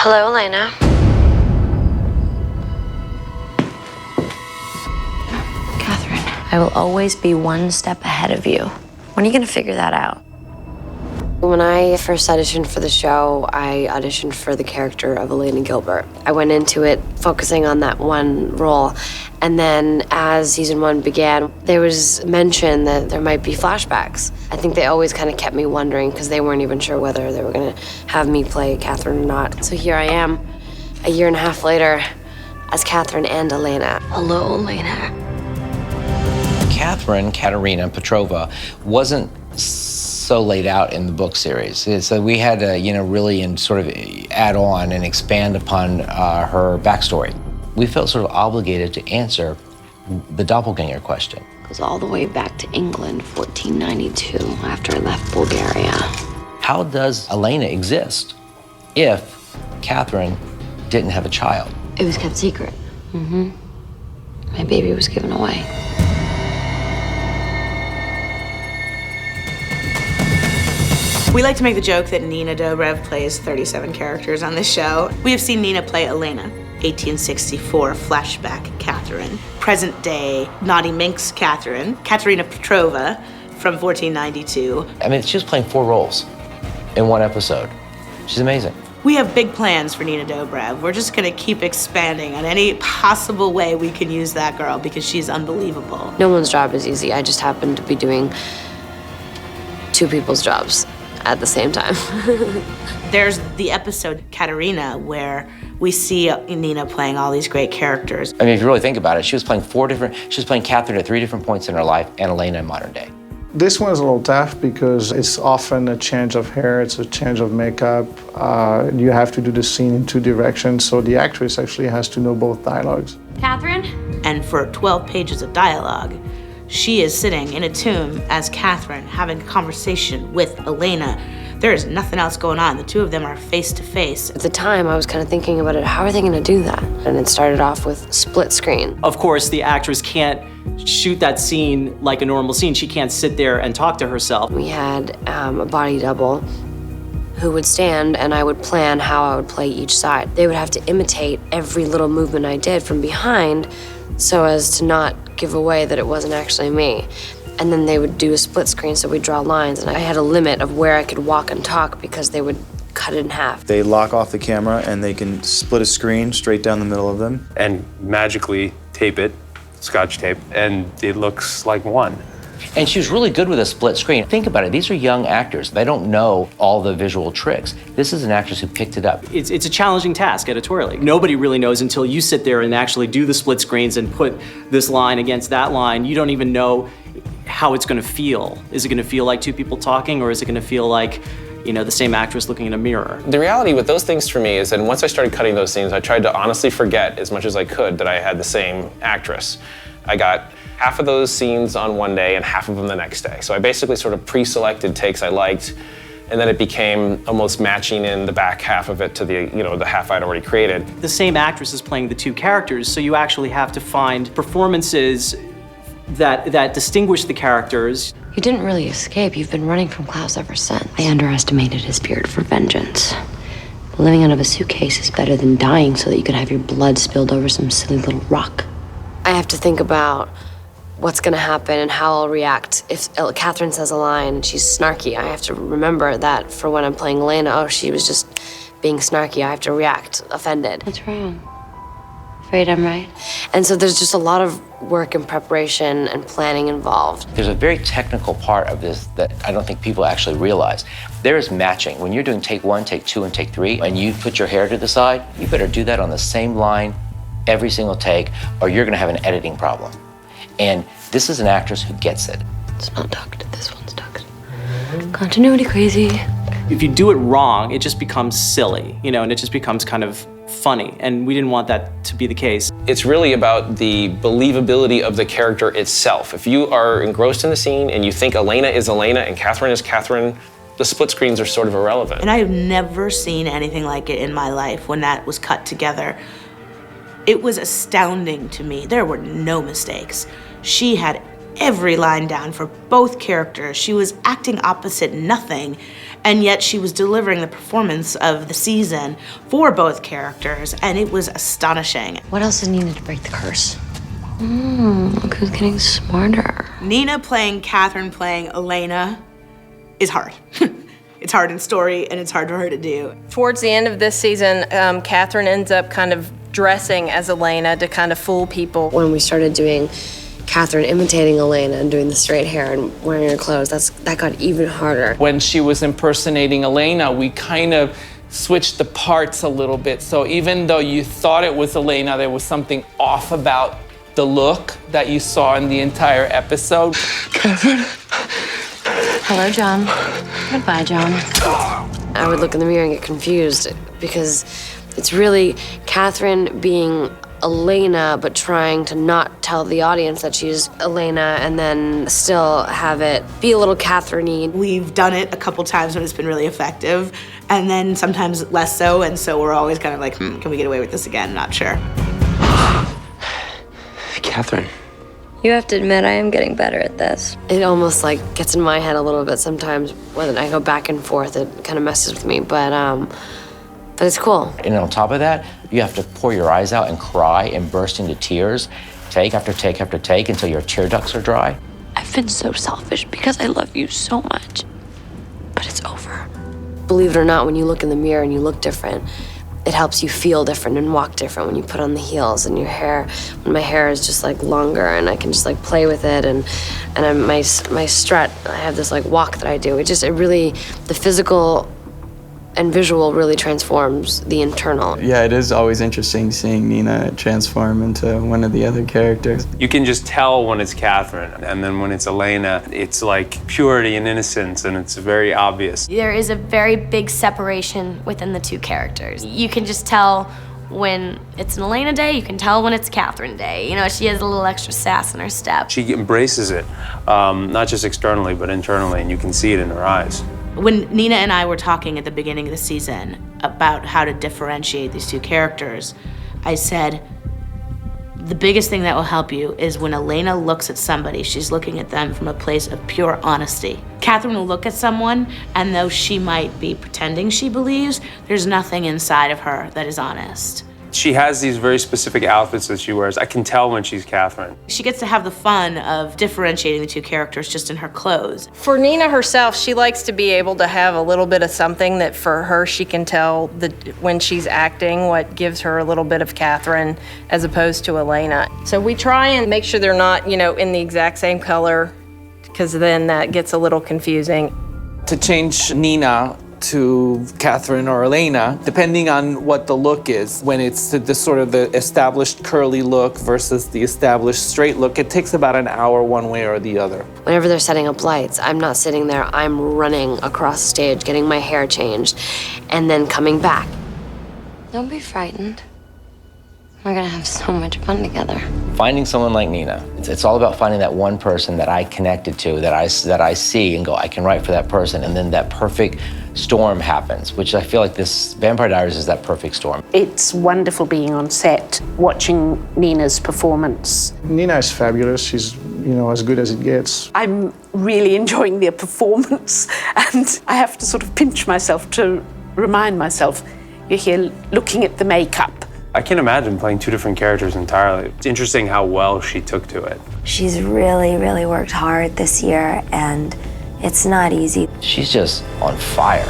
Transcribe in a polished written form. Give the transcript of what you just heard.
Hello, Elena. Catherine, I will always be one step ahead of you. When are you going to figure that out? When I first auditioned for the show, I auditioned for the character of Elena Gilbert. I went into it focusing on that one role. And then as season 1 began, there was mention that there might be flashbacks. I think they always kind of kept me wondering because they weren't even sure whether they were going to have me play Catherine or not. So here I am, a year and a half later, as Catherine and Elena. Hello, Elena. Catherine, Katerina Petrova, wasn't so laid out in the book series. So we had to, really sort of add on and expand upon her backstory. We felt sort of obligated to answer the doppelganger question. It goes all the way back to England, 1492, after I left Bulgaria. How does Elena exist if Catherine didn't have a child? It was kept secret. My baby was given away. We like to make the joke that Nina Dobrev plays 37 characters on this show. We have seen Nina play Elena, 1864 flashback Catherine, present day Naughty Minx Catherine, Katerina Petrova from 1492. I mean, she was playing 4 roles in one episode. She's amazing. We have big plans for Nina Dobrev. We're just gonna keep expanding on any possible way we can use that girl because she's unbelievable. No one's job is easy. I just happen to be doing 2 people's jobs at the same time. There's the episode Katerina where we see Nina playing all these great characters. I mean, if you really think about it, she was playing Catherine at 3 different points in her life and Elena in modern day. This one's a little tough because it's often a change of hair, it's a change of makeup. You have to do the scene in 2 directions, so the actress actually has to know both dialogues. Catherine? And for 12 pages of dialogue, she is sitting in a tomb as Catherine, having a conversation with Elena. There is nothing else going on. The 2 of them are face to face. At the time, I was kind of thinking about it, how are they gonna do that? And it started off with split screen. Of course, the actress can't shoot that scene like a normal scene. She can't sit there and talk to herself. We had a body double who would stand and I would plan how I would play each side. They would have to imitate every little movement I did from behind so as to not give away that it wasn't actually me. And then they would do a split screen, so we'd draw lines, and I had a limit of where I could walk and talk because they would cut it in half. They lock off the camera and they can split a screen straight down the middle of them. And magically tape it, Scotch tape, and it looks like one. And she was really good with a split screen. Think about it, these are young actors. They don't know all the visual tricks. This is an actress who picked it up. It's a challenging task editorially. Nobody really knows until you sit there and actually do the split screens and put this line against that line. You don't even know how it's gonna feel. Is it gonna feel like 2 people talking, or is it gonna feel like, the same actress looking in a mirror? The reality with those things for me is that once I started cutting those scenes, I tried to honestly forget as much as I could that I had the same actress. I got half of those scenes on one day and half of them the next day. So I basically sort of pre-selected takes I liked, and then it became almost matching in the back half of it to the half I'd already created. The same actress is playing the 2 characters, so you actually have to find performances that distinguish the characters. You didn't really escape. You've been running from Klaus ever since. I underestimated his spirit for vengeance. Living out of a suitcase is better than dying so that you could have your blood spilled over some silly little rock. I have to think about what's gonna happen and how I'll react. If Catherine says a line and she's snarky, I have to remember that for when I'm playing Elena, oh, she was just being snarky. I have to react offended. What's wrong? Afraid I'm right? And so there's just a lot of work and preparation and planning involved. There's a very technical part of this that I don't think people actually realize. There is matching. When you're doing take 1, take 2, and take 3, and you put your hair to the side, you better do that on the same line every single take, or you're gonna have an editing problem. And this is an actress who gets it. It's not tucked, this one's tucked. Continuity crazy. If you do it wrong, it just becomes silly, and it just becomes kind of funny, and we didn't want that to be the case. It's really about the believability of the character itself. If you are engrossed in the scene and you think Elena is Elena and Catherine is Catherine, the split screens are sort of irrelevant. And I have never seen anything like it in my life when that was cut together. It was astounding to me. There were no mistakes. She had every line down for both characters. She was acting opposite nothing, and yet she was delivering the performance of the season for both characters, and it was astonishing. What else is needed to break the curse? Look who's getting smarter. Nina playing Catherine playing Elena is hard. It's hard in story, and it's hard for her to do. Towards the end of this season, Catherine ends up kind of dressing as Elena to kind of fool people. When we started doing Catherine imitating Elena and doing the straight hair and wearing her clothes, that got even harder. When she was impersonating Elena, we kind of switched the parts a little bit. So even though you thought it was Elena, there was something off about the look that you saw in the entire episode. Catherine. Hello, John. Goodbye, John. I would look in the mirror and get confused because it's really Catherine being Elena, but trying to not tell the audience that she's Elena and then still have it be a little Catherine-y. We've done it a couple times when it's been really effective, and then sometimes less so, and so we're always kind of like, can we get away with this again? Not sure. Catherine. You have to admit, I am getting better at this. It almost like gets in my head a little bit sometimes. When I go back and forth, it kind of messes with me, but it's cool. And on top of that, you have to pour your eyes out and cry and burst into tears, take after take after take until your tear ducts are dry. I've been so selfish because I love you so much, but it's over. Believe it or not, when you look in the mirror and you look different, it helps you feel different and walk different when you put on the heels and your hair. When my hair is just like longer and I can just like play with it and my strut, I have this like walk that I do. It really, the physical and visual really transforms the internal. Yeah, it is always interesting seeing Nina transform into one of the other characters. You can just tell when it's Catherine, and then when it's Elena, it's like purity and innocence, and it's very obvious. There is a very big separation within the two characters. You can just tell when it's an Elena day, you can tell when it's Catherine day. You know, she has a little extra sass in her step. She embraces it, not just externally, but internally, and you can see it in her eyes. When Nina and I were talking at the beginning of the season about how to differentiate these two characters, I said, the biggest thing that will help you is when Elena looks at somebody, she's looking at them from a place of pure honesty. Catherine will look at someone, and though she might be pretending she believes, there's nothing inside of her that is honest. She has these very specific outfits that she wears. I can tell when she's Catherine. She gets to have the fun of differentiating the two characters just in her clothes. For Nina herself, she likes to be able to have a little bit of something that for her she can tell when she's acting what gives her a little bit of Catherine as opposed to Elena. So we try and make sure they're not, in the exact same color, because then that gets a little confusing. To change Nina to Catherine or Elena, depending on what the look is. When it's the sort of the established curly look versus the established straight look, it takes about an hour one way or the other. Whenever they're setting up lights, I'm not sitting there, I'm running across stage, getting my hair changed, and then coming back. Don't be frightened. We're gonna have so much fun together. Finding someone like Nina, it's all about finding that one person that I connected to, that I see and go, I can write for that person, and then that perfect storm happens, which I feel like this Vampire Diaries is that perfect storm. It's wonderful being on set, watching Nina's performance. Nina is fabulous. She's, as good as it gets. I'm really enjoying their performance, and I have to sort of pinch myself to remind myself, you're here looking at the makeup. I can imagine playing two different characters entirely. It's interesting how well she took to it. She's really, really worked hard this year, and it's not easy. She's just on fire.